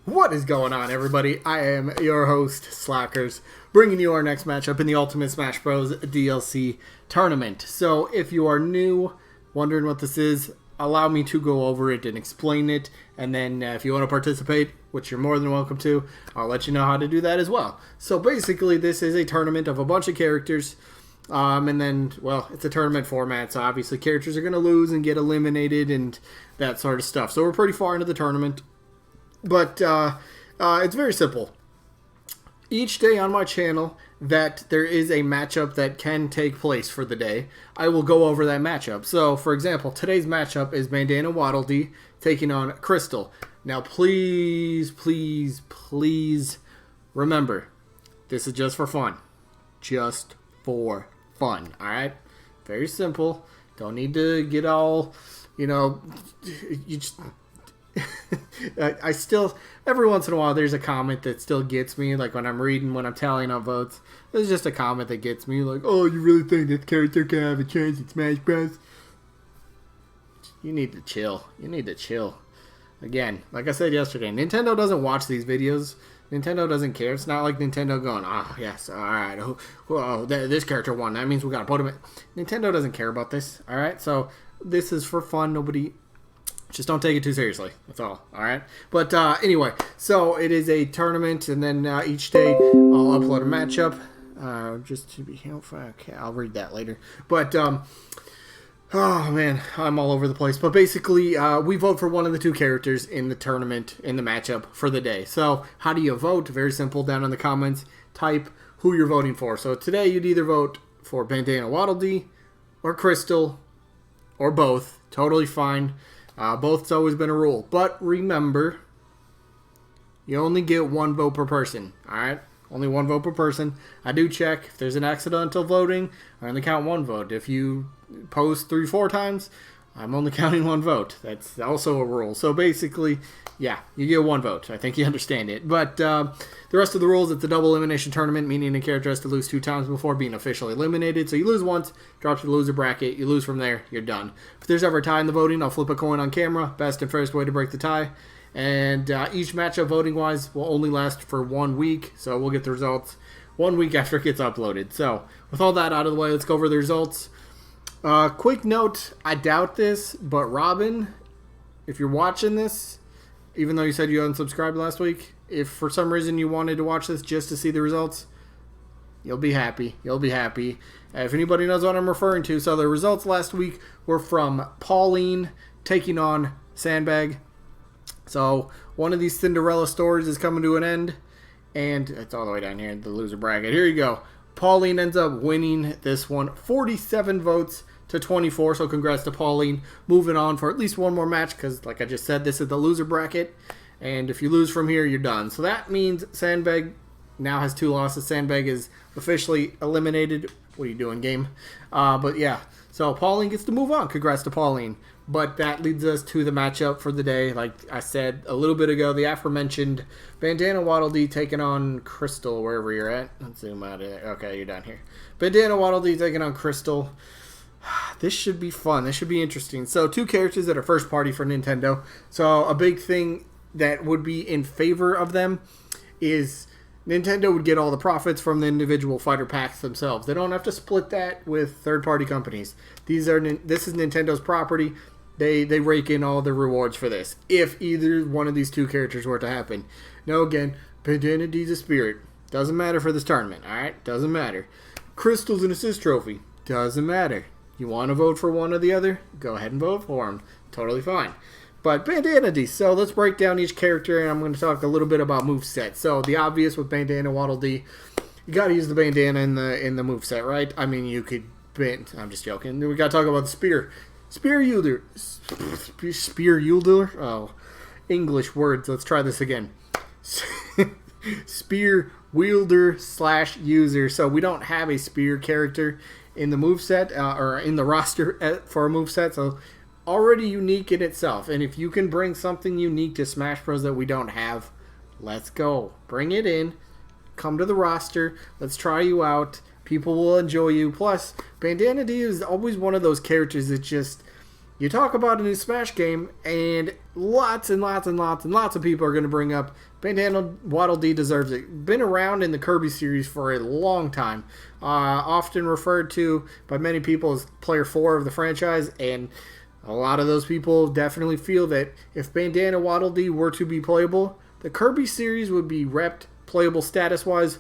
What is going on, everybody? I am your host, Slackerz, bringing you our next matchup in the Ultimate Smash Bros. DLC tournament. So, if you are new, wondering what this is, allow me to go over it and explain it. And then, if you want to participate, which you're more than welcome to, I'll let you know how to do that as well. So, basically, this is a tournament of a bunch of characters. And then, well, it's a tournament format, so obviously characters are going to lose and get eliminated and that sort of stuff. So, we're pretty far into the tournament. But it's very simple. Each day on my channel that there is a matchup that can take place for the day, I will go over that matchup. So, for example, today's matchup is Bandana Waddle Dee taking on Krystal. Now, please, please, please remember, this is just for fun. Just for fun, alright? Very simple. Don't need to get all, you just... I still, every once in a while, there's a comment that still gets me, like when I'm reading, when I'm tallying up votes. There's just a comment that gets me, like, oh, you really think this character can have a chance at Smash Bros? You need to chill. You need to chill. Again, like I said yesterday, Nintendo doesn't watch these videos. Nintendo doesn't care. It's not like Nintendo going, oh, yes, alright, oh, this character won. That means we gotta put him in. Nintendo doesn't care about this, alright? So, this is for fun. Nobody... Just don't take it too seriously. That's all. All right. But anyway, so it is a tournament, and then each day I'll upload a matchup. Just to be helpful. Okay, I'll read that later. But oh man, I'm all over the place. But basically, we vote for one of the two characters in the tournament in the matchup for the day. So how do you vote? Very simple. Down in the comments, type who you're voting for. So today you'd either vote for Bandana Waddle Dee or Krystal or both. Totally fine. Both's always been a rule. But remember, you only get one vote per person. Alright? Only one vote per person. I do check if there's an accidental voting. I only count one vote. If you post 3-4 times, I'm only counting one vote. That's also a rule. So basically, yeah, you get one vote. I think you understand it. But the rest of the rules, it's a double elimination tournament, meaning a character has to lose 2 times before being officially eliminated. So you lose once, drop to the loser bracket. You lose from there, you're done. If there's ever a tie in the voting, I'll flip a coin on camera. Best and first way to break the tie. And each matchup voting-wise will only last for 1 week. So we'll get the results 1 week after it gets uploaded. So with all that out of the way, let's go over the results. Quick note, I doubt this, but Robin, if you're watching this, even though you said you unsubscribed last week, if for some reason you wanted to watch this just to see the results, you'll be happy. You'll be happy. If anybody knows what I'm referring to, so the results last week were from Pauline taking on Sandbag. So one of these Cinderella stories is coming to an end, and it's all the way down here in the loser bracket. Here you go. Pauline ends up winning this one, 47 votes to 24, so congrats to Pauline. Moving on for at least one more match, because like I just said, this is the loser bracket, and if you lose from here, you're done. So that means Sandbag now has 2 losses. Sandbag is officially eliminated. What are you doing, game? But yeah, so Pauline gets to move on. Congrats to Pauline. But that leads us to the matchup for the day. Like I said a little bit ago, the aforementioned Bandana Waddle Dee taking on Krystal, wherever you're at. Let's zoom out of it. Okay, you're down here. Bandana Waddle Dee taking on Krystal. This should be fun. This should be interesting. So 2 characters that are first party for Nintendo. So a big thing that would be in favor of them is Nintendo would get all the profits from the individual fighter packs themselves. They don't have to split that with third-party companies. This is Nintendo's property. They rake in all the rewards for this, if either one of these 2 characters were to happen. Now again, Bandana Dee's a spirit. Doesn't matter for this tournament, alright? Doesn't matter. Krystal's an assist trophy. Doesn't matter. You want to vote for one or the other? Go ahead and vote for him. Totally fine. But Bandana Dee, so let's break down each character, and I'm going to talk a little bit about moveset. So the obvious with Bandana Waddle Dee, you got to use the bandana in the moveset, right? I mean, you could bend. I'm just joking. We got to talk about the spear. Spear wielder. Spear wielder? Oh, English words. Let's try this again. Spear wielder / user. So we don't have a spear character in the moveset or in the roster for a moveset. So already unique in itself. And if you can bring something unique to Smash Bros. That we don't have, let's go. Bring it in. Come to the roster. Let's try you out. People will enjoy you. Plus, Bandana Dee is always one of those characters that just You talk about a new Smash game, and lots and lots and lots and lots of people are going to bring up Bandana Waddle Dee deserves it. Been around in the Kirby series for a long time. Often referred to by many people as player 4 of the franchise, and a lot of those people definitely feel that if Bandana Waddle Dee were to be playable, the Kirby series would be repped playable status-wise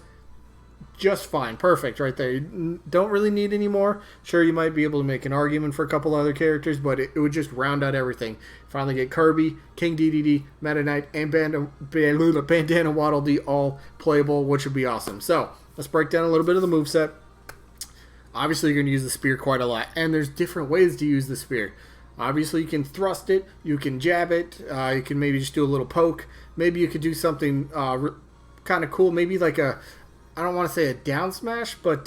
just fine. Perfect right there. You don't really need any more. Sure, you might be able to make an argument for a couple other characters, but it would just round out everything. Finally get Kirby, King Dedede, Meta Knight, and Bandana Waddle Dee all playable, which would be awesome. So, let's break down a little bit of the moveset. Obviously, you're going to use the spear quite a lot, and there's different ways to use the spear. Obviously, you can thrust it, you can jab it, you can maybe just do a little poke. Maybe you could do something kind of cool, maybe like I don't want to say a down smash, but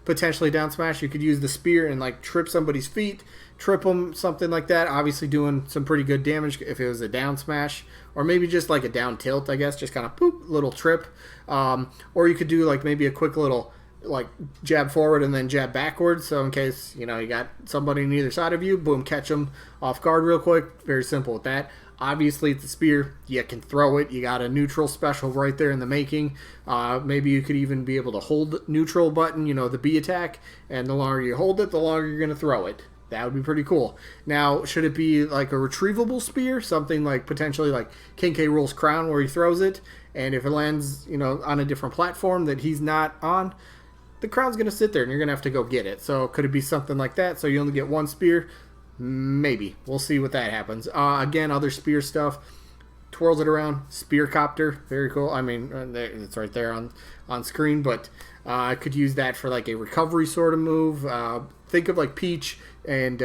potentially down smash. You could use the spear and like trip somebody's feet, trip them, something like that. Obviously doing some pretty good damage if it was a down smash, or maybe just like a down tilt, I guess, just kind of boop, little trip. Or you could do like maybe a quick little like jab forward and then jab backwards. So in case, you got somebody on either side of you, boom, catch them off guard real quick. Very simple with that. Obviously, it's a spear. You can throw it. You got a neutral special right there in the making. Maybe you could even be able to hold neutral button, the B attack, and the longer you hold it, the longer you're going to throw it. That would be pretty cool. Now, should it be like a retrievable spear? Something like potentially like King K. Rool's crown where he throws it, and if it lands, on a different platform that he's not on, the crown's going to sit there and you're going to have to go get it. So could it be something like that? So you only get one spear? Maybe. We'll see what that happens. Again, other spear stuff. Twirls it around. Spear copter. Very cool. I mean, it's right there on screen, but I could use that for like a recovery sort of move. Think of like Peach and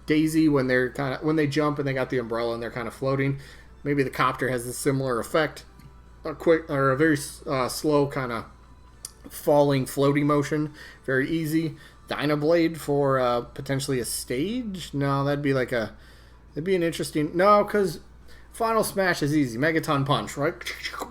Daisy when they jump and they got the umbrella and they're kind of floating. Maybe the copter has a similar effect. A very slow kind of falling floating motion. Very easy. Dynablade for potentially a stage? No, that'd be an interesting... No, because Final Smash is easy. Megaton Punch, right?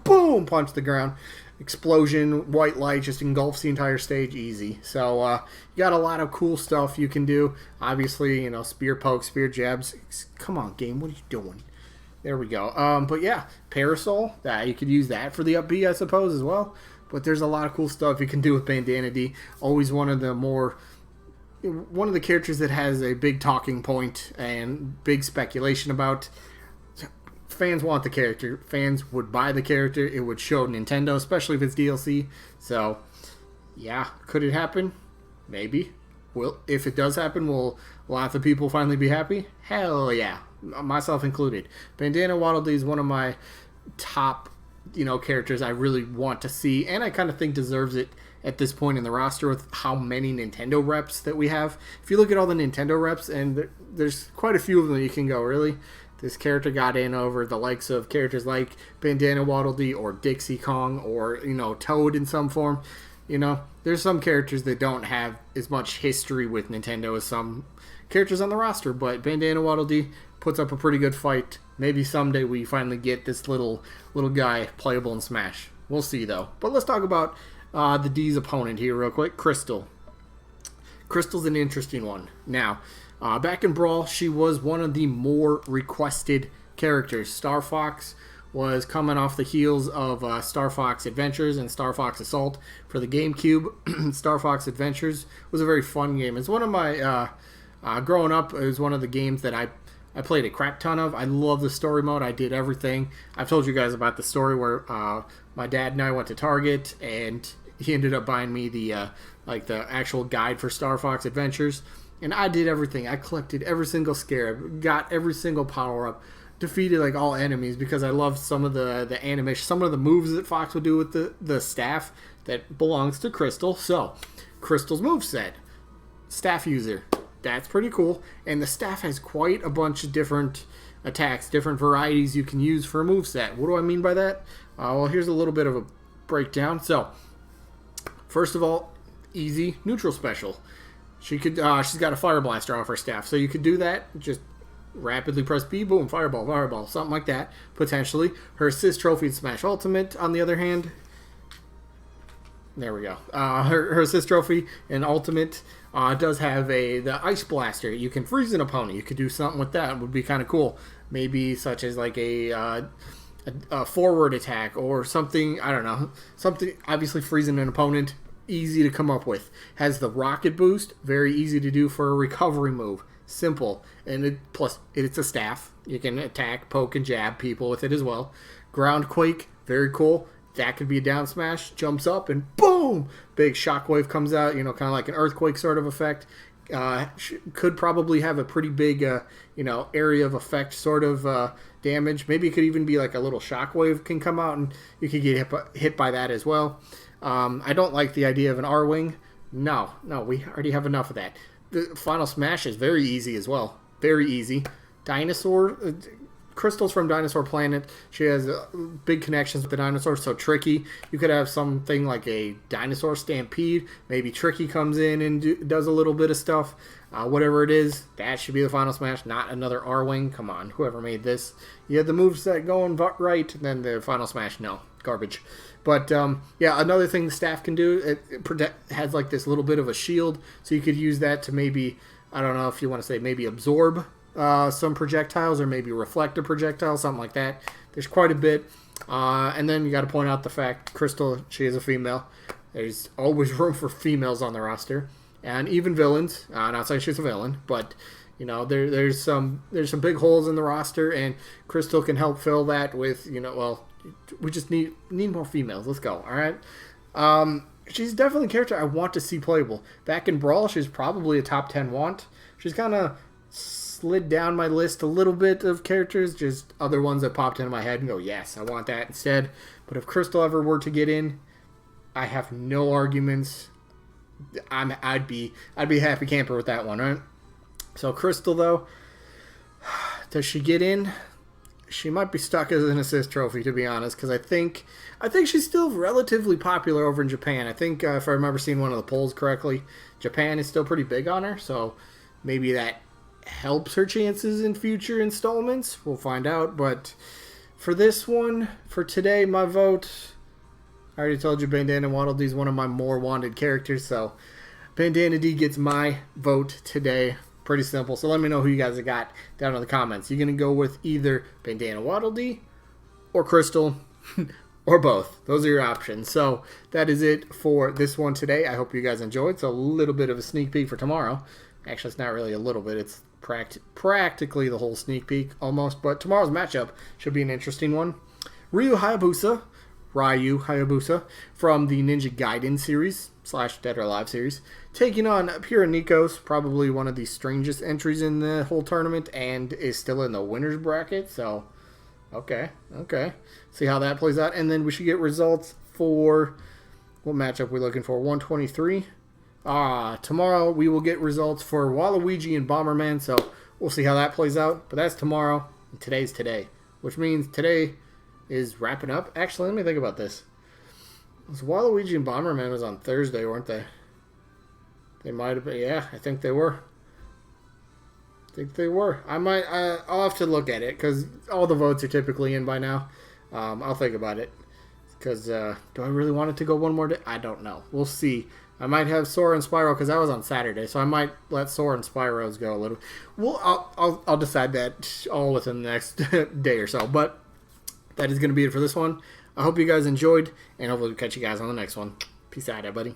Boom! Punch the ground. Explosion, white light, just engulfs the entire stage, easy. So, you got a lot of cool stuff you can do. Obviously, spear poke, spear jabs. Come on, game, what are you doing? There we go. But yeah, Parasol, you could use that for the up B, I suppose, as well. But there's a lot of cool stuff you can do with Bandana Dee. Always one of the characters that has a big talking point and big speculation about. Fans want the character. Fans would buy the character. It would show Nintendo, especially if it's DLC. So, yeah, could it happen? Maybe. If it does happen, will lots of people finally be happy? Hell yeah, myself included. Bandana Waddle Dee is one of my top characters I really want to see, and I kind of think deserves it at this point in the roster with how many Nintendo reps that we have. If you look at all the Nintendo reps, and there's quite a few of them, you can go, really? This character got in over the likes of characters like Bandana Waddle Dee or Dixie Kong or, Toad in some form. There's some characters that don't have as much history with Nintendo as some characters on the roster, but Bandana Waddle Dee puts up a pretty good fight. Maybe someday we finally get this little guy playable in Smash. We'll see, though. But let's talk about the Dee's opponent here real quick, Krystal. Krystal's an interesting one. Now, back in Brawl, she was one of the more requested characters. Star Fox was coming off the heels of Star Fox Adventures and Star Fox Assault for the GameCube. Star Fox Adventures was a very fun game. It's one of my... growing up, it was one of the games that I played a crap ton of. I love the story mode. I did everything. I've told you guys about the story where my dad and I went to Target and he ended up buying me the actual guide for Star Fox Adventures. And I did everything. I collected every single scarab, got every single power-up, defeated all enemies because I loved some of the animation, some of the moves that Fox would do with the staff that belongs to Krystal. So, Krystal's moveset. Staff user. That's pretty cool. And the staff has quite a bunch of different attacks, different varieties you can use for a moveset. What do I mean by that? Well, here's a little bit of a breakdown. So, first of all, easy neutral special. She's got a fire blaster off her staff. So you could do that. Just rapidly press B, boom, fireball, something like that, potentially. Her assist trophy and Smash Ultimate, on the other hand, There we go. Her assist trophy in Ultimate does have the Ice Blaster. You can freeze an opponent. You could do something with that. It would be kind of cool. Maybe such as like a forward attack or something. I don't know. Something, obviously freezing an opponent, easy to come up with. Has the rocket boost. Very easy to do for a recovery move. Simple. And plus it's a staff. You can attack, poke, and jab people with it as well. Ground Quake. Very cool. That could be a down smash, jumps up, and boom! Big shockwave comes out, kind of like an earthquake sort of effect. Could probably have a pretty big, area of effect sort of damage. Maybe it could even be like a little shockwave can come out, and you could get hit by that as well. I don't like the idea of an R-Wing. No, we already have enough of that. The final smash is very easy as well. Very easy. Dinosaur... Krystal's from Dinosaur Planet. She has big connections with the dinosaurs, so Tricky. You could have something like a dinosaur stampede. Maybe Tricky comes in and does a little bit of stuff. Whatever it is, that should be the final smash, not another R-Wing. Come on, whoever made this. You had the moveset going right, and then the final smash, no. Garbage. But, another thing the staff can do, it has like this little bit of a shield, so you could use that to maybe, I don't know if you want to say maybe absorb some projectiles or maybe reflect a projectile, something like that. There's quite a bit. And then you got to point out the fact, Krystal, she is a female. There's always room for females on the roster. And even villains. Not saying she's a villain, but there's some big holes in the roster, and Krystal can help fill that with, we just need more females. Let's go, all right? She's definitely a character I want to see playable. Back in Brawl, she's probably a top 10 want. She's kind of slid down my list a little bit of characters, just other ones that popped into my head and go, yes, I want that instead. But if Krystal ever were to get in, I have no arguments. I'd be happy camper with that one, right? So Krystal, though, does she get in? She might be stuck as an assist trophy, to be honest, because I think she's still relatively popular over in Japan. I think if I remember seeing one of the polls correctly, Japan is still pretty big on her, so maybe that helps her chances in future installments. We'll find out. But for this one, for today, my vote, I already told you Bandana Waddle Dee is one of my more wanted characters, so Bandana Dee gets my vote today. Pretty simple. So let me know who you guys have got down in the comments. You're going to go with either Bandana Waddle Dee or Krystal or both. Those are your options. So that is it for this one today. I hope you guys enjoyed. So a little bit of a sneak peek for tomorrow. Actually, it's not really a little bit. It's practically the whole sneak peek almost. But tomorrow's matchup should be an interesting one. Ryu Hayabusa from the Ninja Gaiden series / Dead or Alive series, taking on Pure Nikos, probably one of the strangest entries in the whole tournament, and is still in the winner's bracket. So, okay. See how that plays out. And then we should get results for, what matchup we're looking for, 123. Tomorrow we will get results for Waluigi and Bomberman, so we'll see how that plays out. But that's tomorrow, and today's today, which means today is wrapping up. Actually, let me think about this. Waluigi and Bomberman was on Thursday, weren't they? They might have been. Yeah, I think they were. I'll have to look at it, because all the votes are typically in by now. I'll think about it. Because, do I really want it to go one more day? I don't know. We'll see. I might have Sora and Spyro, because that was on Saturday, so I might let Sora and Spyro's go a little. Well, I'll decide that all within the next day or so. But that is going to be it for this one. I hope you guys enjoyed, and hopefully we'll catch you guys on the next one. Peace out, everybody.